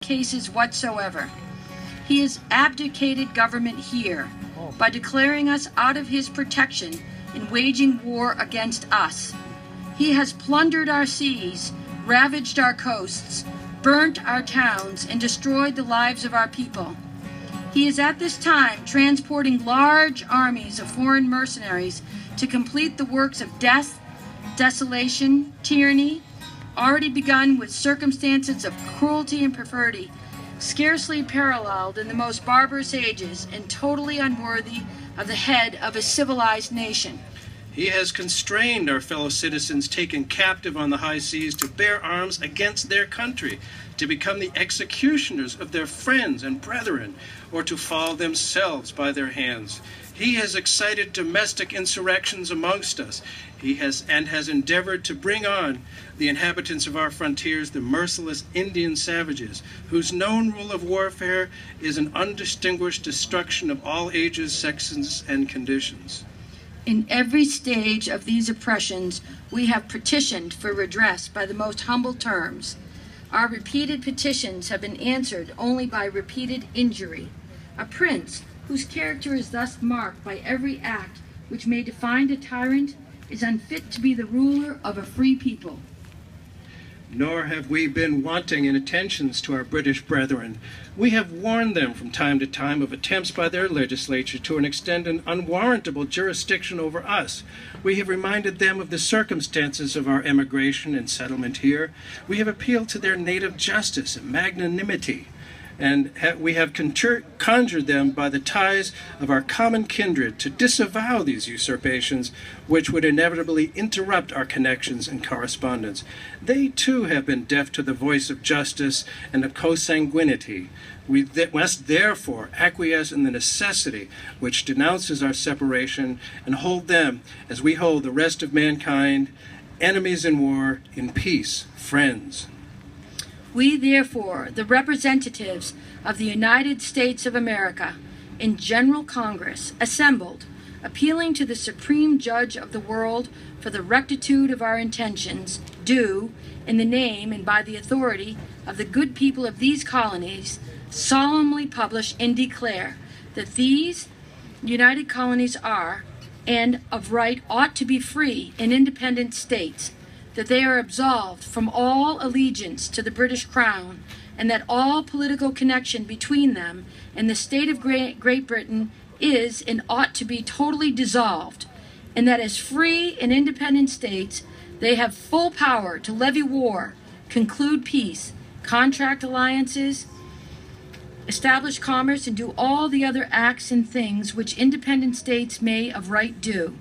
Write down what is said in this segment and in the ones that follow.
cases whatsoever. He has abdicated government here by declaring us out of his protection in waging war against us. He has plundered our seas, ravaged our coasts, burnt our towns, and destroyed the lives of our people. He is at this time transporting large armies of foreign mercenaries to complete the works of death, desolation, tyranny, already begun with circumstances of cruelty and perfidy, scarcely paralleled in the most barbarous ages and totally unworthy of the head of a civilized nation. He has constrained our fellow citizens taken captive on the high seas to bear arms against their country, to become the executioners of their friends and brethren, or to fall themselves by their hands. He has excited domestic insurrections amongst us. He has endeavored to bring on the inhabitants of our frontiers the merciless Indian savages, whose known rule of warfare is an undistinguished destruction of all ages, sexes, and conditions. In every stage of these oppressions, we have petitioned for redress by the most humble terms. Our repeated petitions have been answered only by repeated injury. A prince, whose character is thus marked by every act which may define a tyrant, is unfit to be the ruler of a free people. Nor have we been wanting in attentions to our British brethren. We have warned them from time to time of attempts by their legislature to extend an unwarrantable jurisdiction over us. We have reminded them of the circumstances of our emigration and settlement here. We have appealed to their native justice and magnanimity, and we have conjured them by the ties of our common kindred to disavow these usurpations, which would inevitably interrupt our connections and correspondence. They too have been deaf to the voice of justice and of consanguinity. We must therefore acquiesce in the necessity which denounces our separation, and hold them, as we hold the rest of mankind, enemies in war, in peace, friends. We, therefore, the representatives of the United States of America, in General Congress, assembled, appealing to the Supreme Judge of the world for the rectitude of our intentions, do, in the name and by the authority of the good people of these colonies, solemnly publish and declare that these United Colonies are, and of right ought to be free and independent states, that they are absolved from all allegiance to the British Crown, and that all political connection between them and the state of Great Britain is and ought to be totally dissolved, and that as free and independent states they have full power to levy war, conclude peace, contract alliances, establish commerce, and do all the other acts and things which independent states may of right do.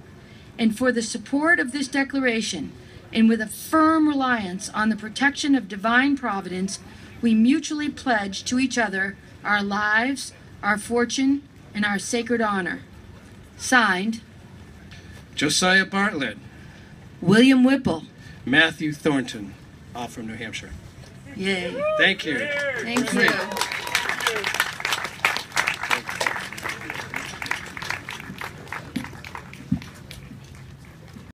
And for the support of this declaration, and with a firm reliance on the protection of divine providence, we mutually pledge to each other our lives, our fortune, and our sacred honor. Signed, Josiah Bartlett, William Whipple, Matthew Thornton, all from New Hampshire. Yay. Thank you. Thank you.